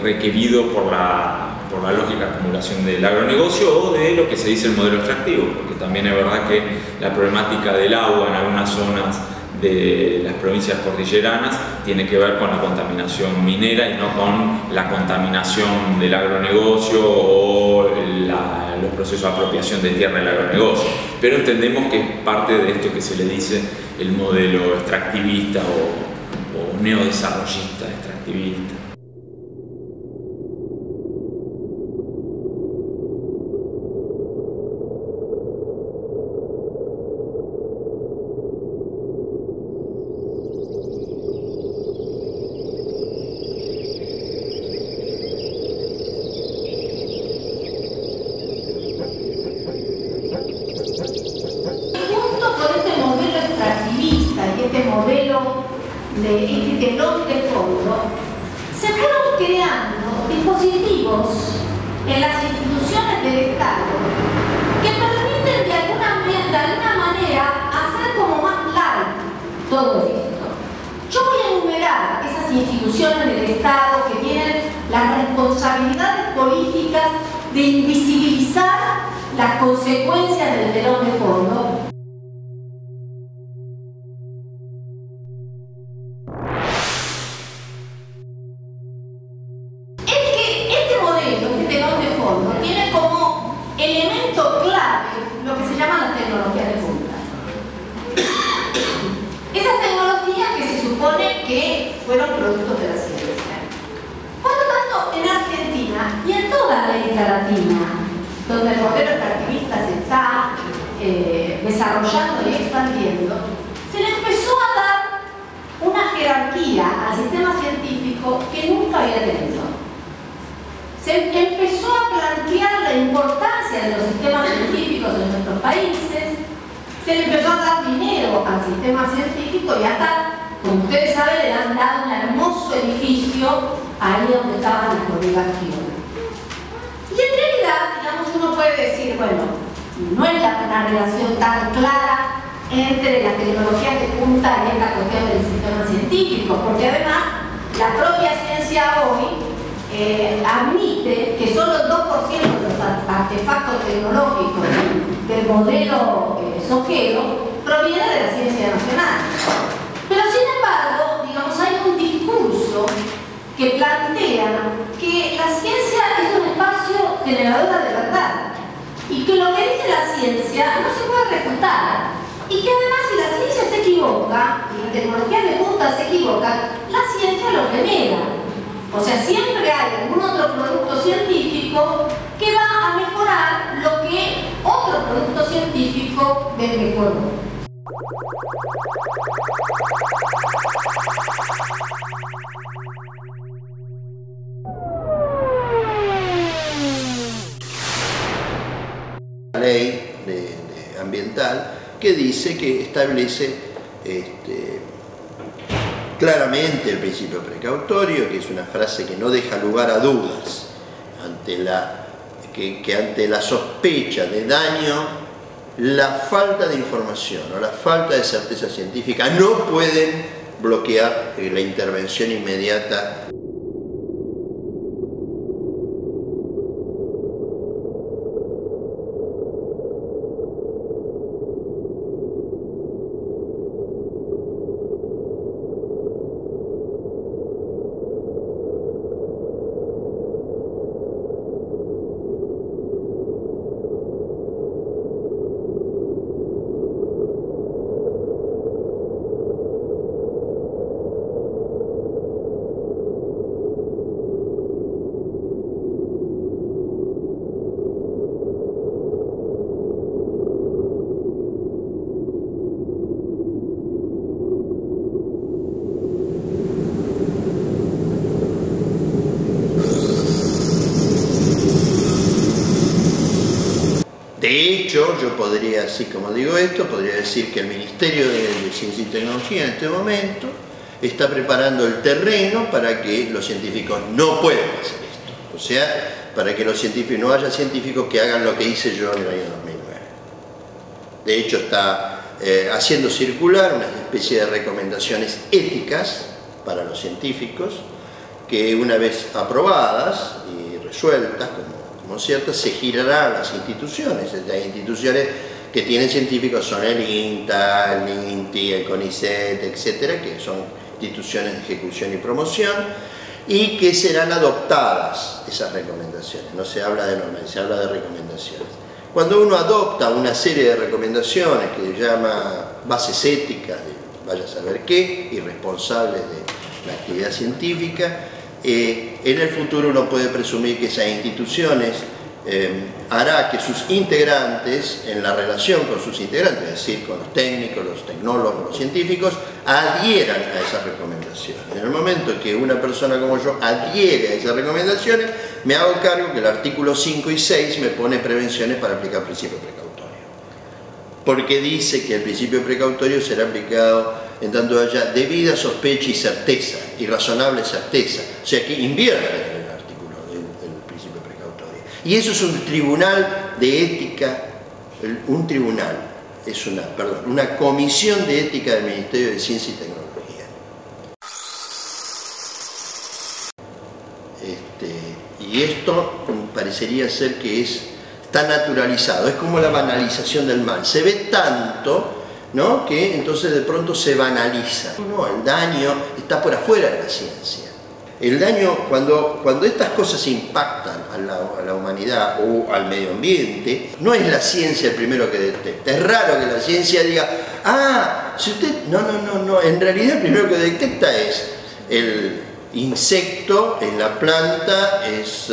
requerido por la lógica de acumulación del agronegocio o de lo que se dice el modelo extractivo, porque también es verdad que la problemática del agua en algunas zonas de las provincias cordilleranas tiene que ver con la contaminación minera y no con la contaminación del agronegocio o los procesos de apropiación de tierra del agronegocio, pero entendemos que es parte de esto que se le dice el modelo extractivista o neodesarrollista extractivista. De telón de fondo, se fueron creando dispositivos en las instituciones del Estado que permiten de alguna manera hacer como más light todo esto. Yo voy a enumerar esas instituciones del Estado que tienen las responsabilidades políticas de invisibilizar las consecuencias del telón de fondo. Tiene como elemento clave lo que se llaman las tecnologías de punta. Esas tecnologías que se supone que fueron productos de la ciencia. Por lo tanto, en Argentina y en toda América Latina, donde el modelo extractivista se está desarrollando y expandiendo, se le empezó a dar una jerarquía al sistema científico que nunca había tenido. Se empezó a plantear la importancia de los sistemas científicos en nuestros países, se le empezó a dar dinero al sistema científico y hasta, como ustedes saben, le han dado un hermoso edificio ahí donde estaban las comunicaciones. Y en realidad, digamos, uno puede decir, bueno, no es una relación tan clara entre la tecnología de punta y esta cuestión del sistema científico, porque además la propia ciencia hoy admite que solo el 2% de los artefactos tecnológicos del modelo sojero proviene de la ciencia nacional. Pero sin embargo, digamos, hay un discurso que plantea que la ciencia es un espacio generador de verdad y que lo que dice la ciencia no se puede refutar y que además si la ciencia se equivoca y la tecnología de punta se equivoca, la ciencia lo genera. O sea, siempre hay algún otro producto científico que va a mejorar lo que otro producto científico mejoró. La ley ambiental que dice que establece claramente el principio precautorio, que es una frase que no deja lugar a dudas que ante la sospecha de daño, la falta de información o la falta de certeza científica no pueden bloquear la intervención inmediata. De hecho, yo podría, así como digo esto, podría decir que el Ministerio de Ciencia y Tecnología en este momento está preparando el terreno para que los científicos no puedan hacer esto. O sea, para que los científicos, no haya científicos que hagan lo que hice yo en el año 2009. De hecho está haciendo circular una especie de recomendaciones éticas para los científicos que una vez aprobadas y resueltas como ciertas se girará a las instituciones. Las instituciones que tienen científicos son el INTA, el INTI, el CONICET, etcétera, que son instituciones de ejecución y promoción, y que serán adoptadas esas recomendaciones. No se habla de normas, se habla de recomendaciones. Cuando uno adopta una serie de recomendaciones que se llama bases éticas, vaya a saber qué, y responsables de la actividad científica, en el futuro uno puede presumir que esas instituciones hará que sus integrantes, en la relación con sus integrantes, es decir, con los técnicos, los tecnólogos, los científicos, adhieran a esas recomendaciones. En el momento que una persona como yo adhiere a esas recomendaciones, me hago cargo que el artículo 5 y 6 me pone prevenciones para aplicar el principio precautorio. Porque dice que el principio precautorio será aplicado en tanto haya debida sospecha y certeza, y razonable certeza. O sea que invierte en el artículo del principio precautorio. Y eso es un tribunal de ética, un tribunal, es una comisión de ética del Ministerio de Ciencia y Tecnología. Y esto parecería ser que está naturalizado, es como la banalización del mal. Se ve tanto, ¿no?, que entonces de pronto se banaliza. No, el daño está por afuera de la ciencia. El daño, cuando estas cosas impactan a la humanidad o al medio ambiente, no es la ciencia el primero que detecta. Es raro que la ciencia diga, si usted... No, en realidad el primero que detecta es el insecto en la planta, es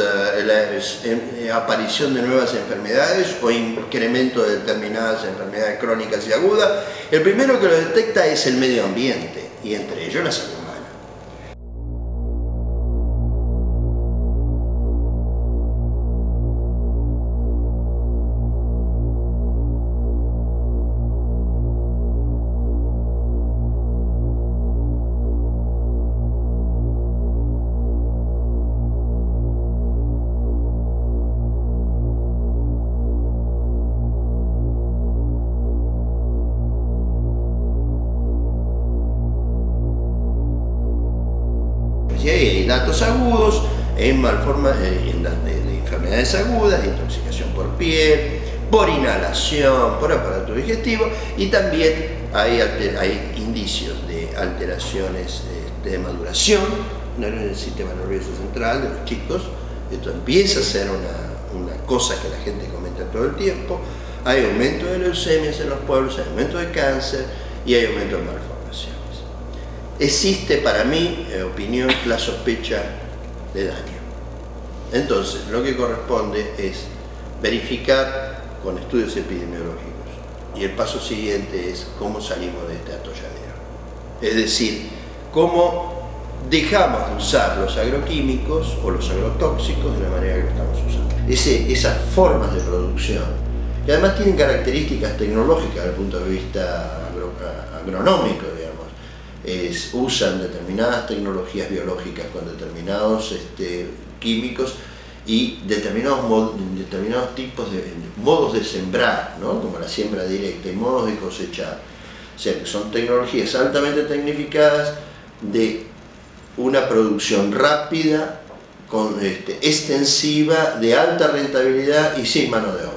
aparición de nuevas enfermedades o incremento de determinadas enfermedades crónicas y agudas. El primero que lo detecta es el medio ambiente, y entre ellos la salud humana. Y hay datos agudos de enfermedades agudas, de intoxicación por piel, por inhalación, por aparato digestivo, y también hay indicios de alteraciones de maduración en el sistema nervioso central de los chicos. Esto empieza a ser una cosa que la gente comenta todo el tiempo. Hay aumento de leucemias en los pueblos, hay aumento de cáncer y hay aumento de malformaciones. Existe para mi opinión la sospecha de daño. Entonces, lo que corresponde es verificar con estudios epidemiológicos. Y el paso siguiente es cómo salimos de este atolladero. Es decir, cómo dejamos de usar los agroquímicos o los agrotóxicos de la manera que lo estamos usando. Esas formas de producción, que además tienen características tecnológicas desde el punto de vista agronómico, digamos. Usan determinadas tecnologías biológicas con determinados químicos y determinados tipos de modos de sembrar, ¿no?, como la siembra directa, y modos de cosechar. O sea, que son tecnologías altamente tecnificadas de una producción rápida, extensiva, de alta rentabilidad y sin mano de obra.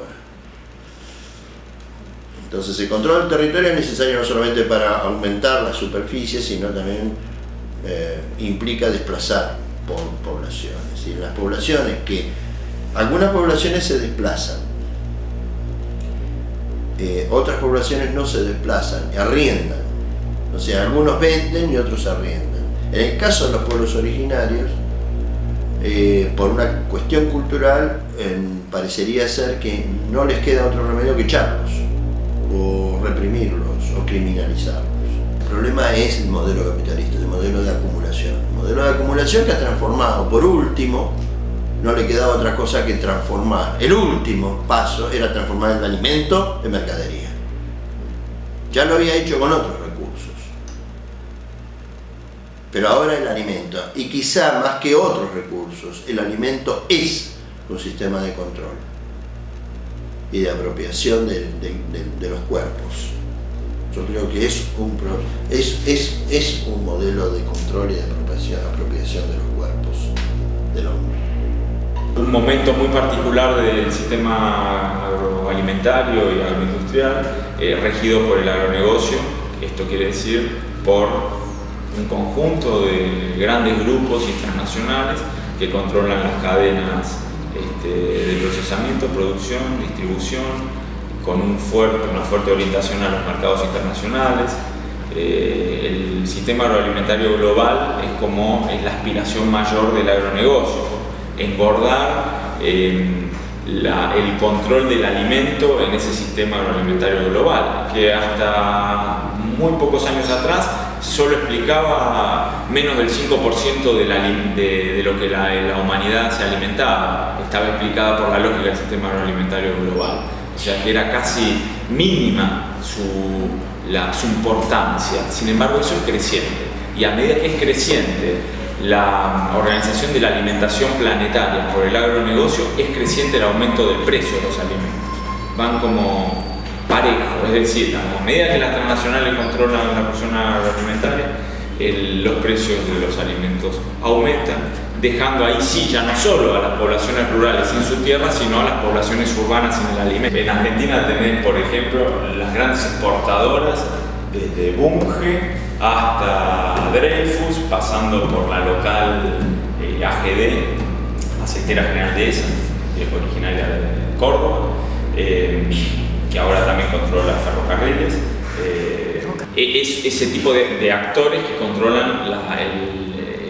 Entonces el control del territorio es necesario no solamente para aumentar la superficie, sino también implica desplazar poblaciones. Y las poblaciones algunas poblaciones se desplazan, otras poblaciones no se desplazan, arriendan. O sea, algunos venden y otros arriendan. En el caso de los pueblos originarios, por una cuestión cultural, parecería ser que no les queda otro remedio que echarlos, o reprimirlos, o criminalizarlos. El problema es el modelo capitalista, el modelo de acumulación. El modelo de acumulación que ha transformado, por último, no le quedaba otra cosa que transformar. El último paso era transformar el alimento en mercadería. Ya lo había hecho con otros recursos. Pero ahora el alimento, y quizá más que otros recursos, el alimento es un sistema de control. y de apropiación de los cuerpos. Yo creo que es un modelo de control y de apropiación de los cuerpos del hombre. Un momento muy particular del sistema agroalimentario y agroindustrial regido por el agronegocio, esto quiere decir por un conjunto de grandes grupos internacionales que controlan las cadenas de procesamiento, producción, distribución, con una fuerte orientación a los mercados internacionales. El sistema agroalimentario global es la aspiración mayor del agronegocio, engordar el control del alimento en ese sistema agroalimentario global, que hasta muy pocos años atrás solo explicaba menos del 5% de lo que la humanidad se alimentaba. Estaba explicada por la lógica del sistema agroalimentario global. O sea que era casi mínima su importancia. Sin embargo, eso es creciente. Y a medida que es creciente la organización de la alimentación planetaria por el agronegocio, es creciente el aumento del precio de los alimentos. Van como parejo, es decir, a medida que las transnacionales controlan la producción agroalimentaria, los precios de los alimentos aumentan, dejando ahí sí ya no solo a las poblaciones rurales sin su tierra, sino a las poblaciones urbanas sin el alimento. En Argentina tenés, por ejemplo, las grandes exportadoras, desde Bunge hasta Dreyfus, pasando por la local AGD, Aceitera General Dehesa, originaria de Córdoba, que ahora también controla ferrocarriles. Es ese tipo de actores que controlan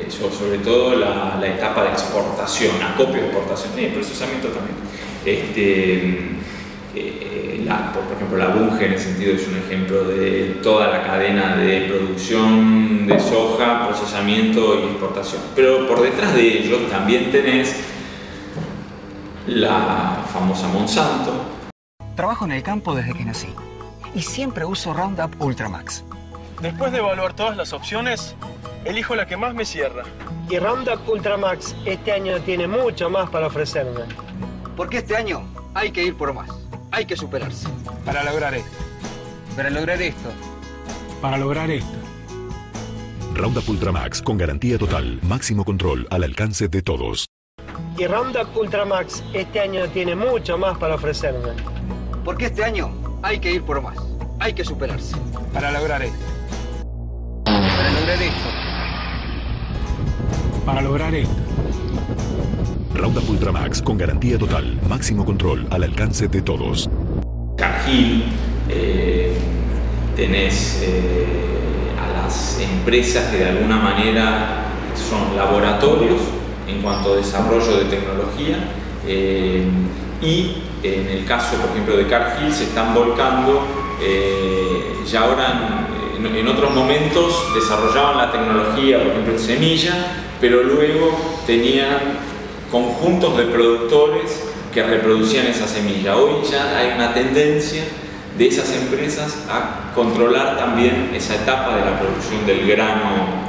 sobre todo la etapa de exportación, acopio de exportación y procesamiento también. Por ejemplo, la Bunge en ese sentido es un ejemplo de toda la cadena de producción de soja, procesamiento y exportación. Pero por detrás de ellos también tenés la famosa Monsanto. Trabajo en el campo desde que nací y siempre uso Roundup Ultramax. Después de evaluar todas las opciones, elijo la que más me cierra. Y Roundup Ultramax este año tiene mucho más para ofrecerme. Porque este año hay que ir por más. Hay que superarse. Para lograr esto. Para lograr esto. Para lograr esto. Roundup Ultramax con garantía total. Máximo control al alcance de todos. Y Roundup Ultramax este año tiene mucho más para ofrecerme. Porque este año hay que ir por más. Hay que superarse. Para lograr esto. Para lograr esto. Para lograr esto. Roundup Ultramax con garantía total. Máximo control al alcance de todos. Cargill, tenés a las empresas que de alguna manera son laboratorios en cuanto a desarrollo de tecnología y en el caso, por ejemplo, de Cargill se están volcando, ya ahora en otros momentos desarrollaban la tecnología, por ejemplo en semilla, pero luego tenían conjuntos de productores que reproducían esa semilla. Hoy ya hay una tendencia de esas empresas a controlar también esa etapa de la producción del grano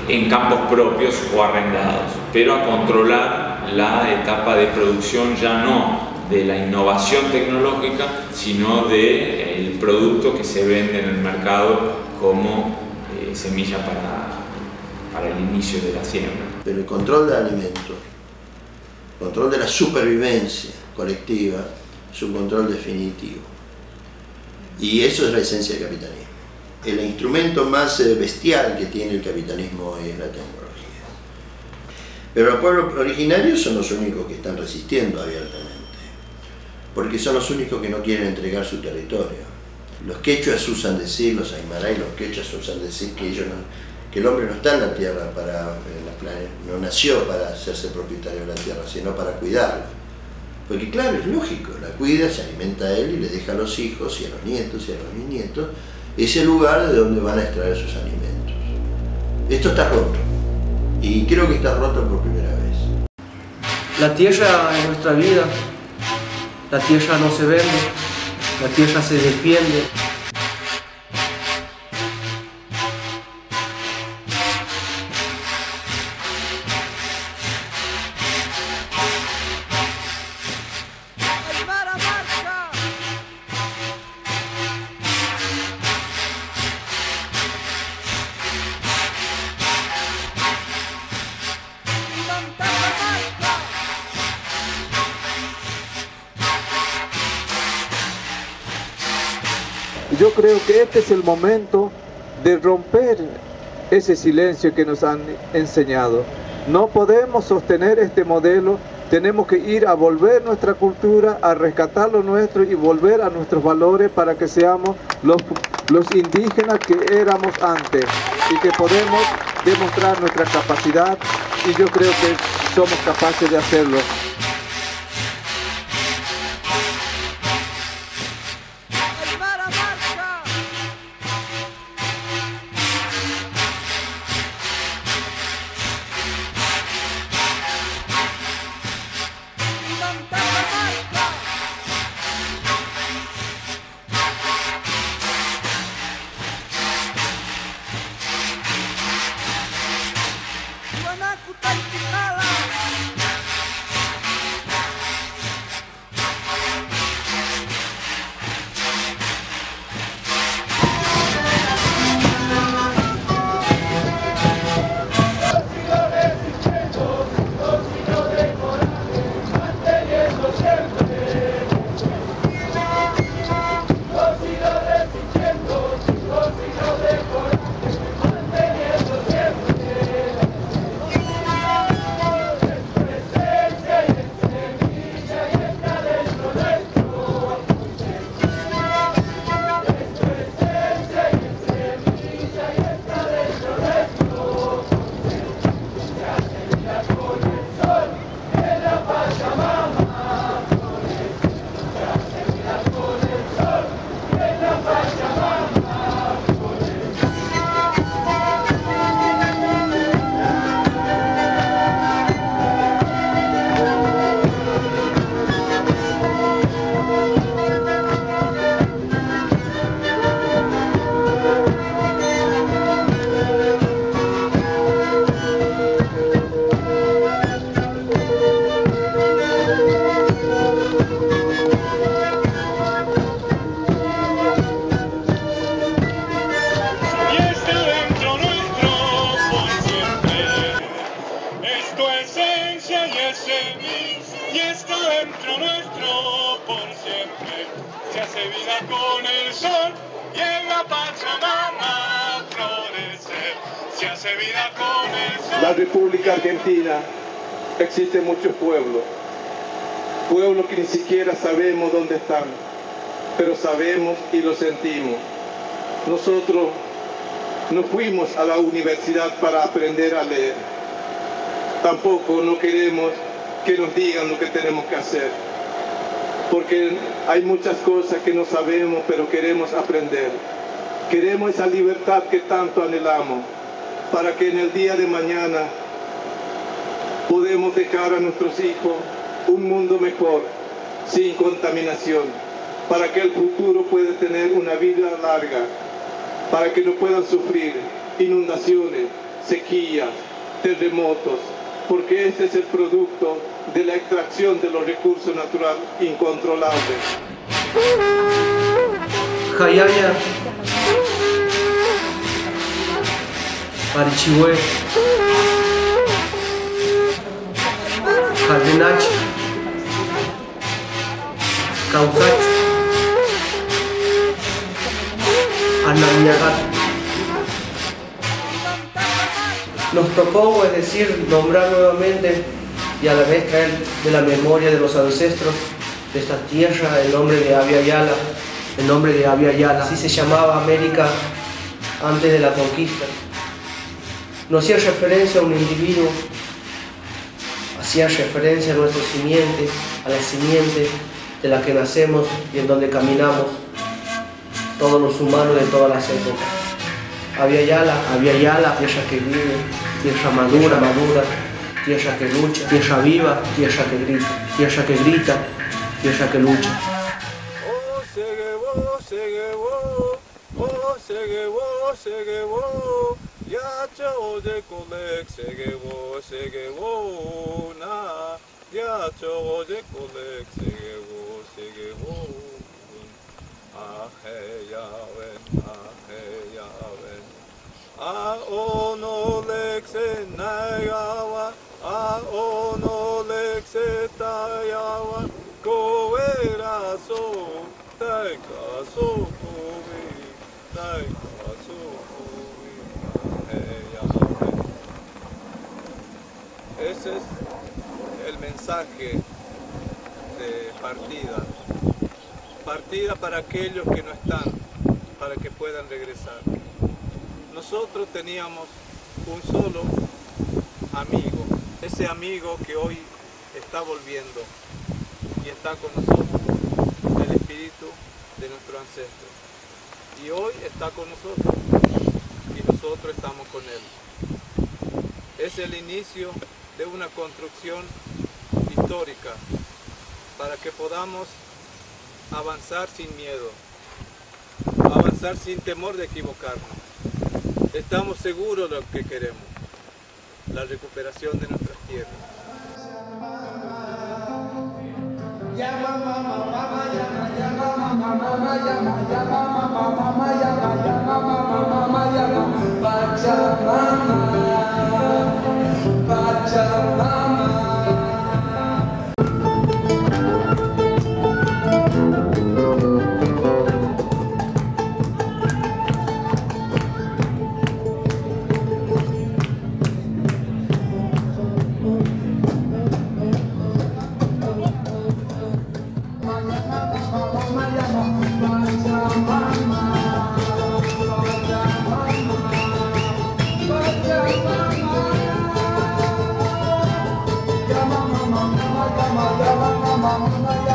en campos propios o arrendados, pero a controlar la etapa de producción ya no de la innovación tecnológica, sino del producto que se vende en el mercado como semilla para el inicio de la siembra. Pero el control del alimento, el control de la supervivencia colectiva, es un control definitivo. Y eso es la esencia del capitalismo. El instrumento más bestial que tiene el capitalismo hoy es la tecnología. Pero los pueblos originarios son los únicos que están resistiendo abiertamente, porque son los únicos que no quieren entregar su territorio. Los quechuas usan decir, los aymara y los quechas usan decir que el hombre no está en la tierra no nació para hacerse propietario de la tierra, sino para cuidarla. Porque claro, es lógico, la cuida, se alimenta a él y le deja a los hijos y a los nietos y a los bisnietos ese lugar de donde van a extraer sus alimentos. Esto está roto, y creo que está roto por primera vez. La tierra es nuestra vida, la tierra no se vende, la tierra se defiende. Yo creo que este es el momento de romper ese silencio que nos han enseñado. No podemos sostener este modelo, tenemos que ir a volver nuestra cultura, a rescatar lo nuestro y volver a nuestros valores para que seamos los indígenas que éramos antes y que podemos demostrar nuestra capacidad, y yo creo que somos capaces de hacerlo. y está dentro nuestro por siempre. Se hace vida con el sol y en la Pachamama florecer. Se hace vida con el sol. La República Argentina existen muchos pueblos que ni siquiera sabemos dónde están, pero sabemos y lo sentimos. Nosotros no fuimos a la universidad para aprender a leer. Tampoco no queremos que nos digan lo que tenemos que hacer, porque hay muchas cosas que no sabemos, pero queremos aprender. Queremos esa libertad que tanto anhelamos, para que en el día de mañana podamos dejar a nuestros hijos un mundo mejor, sin contaminación, para que el futuro pueda tener una vida larga, para que no puedan sufrir inundaciones, sequías, terremotos, porque este es el producto de la extracción de los recursos naturales incontrolables. Jayaya, Marichihue, Jaldenach, Causach, Anamiagat. Nos propongo, es decir, nombrar nuevamente y a la vez traer de la memoria de los ancestros de esta tierra el nombre de Abya Yala, el nombre de Abya Yala. Así se llamaba América antes de la conquista. No hacía referencia a un individuo, hacía referencia a nuestra simiente, a la simiente de la que nacemos y en donde caminamos todos los humanos de todas las épocas. Abya Yala, tierra que vive, tierra madura, tierra que lucha, tierra viva, tierra que grita, tierra que lucha. Aonolekse nagawa, aonolekse tayawa, koeraso, taikaso, kobe. el mensaje de partida. Partida para aquellos que no están, para que puedan regresar. Nosotros teníamos un solo amigo, ese amigo que hoy está volviendo y está con nosotros, el espíritu de nuestro ancestro. Y hoy está con nosotros y nosotros estamos con él. Es el inicio de una construcción histórica para que podamos avanzar sin miedo, avanzar sin temor de equivocarnos. Estamos seguros de lo que queremos, la recuperación de nuestras tierras. Mama,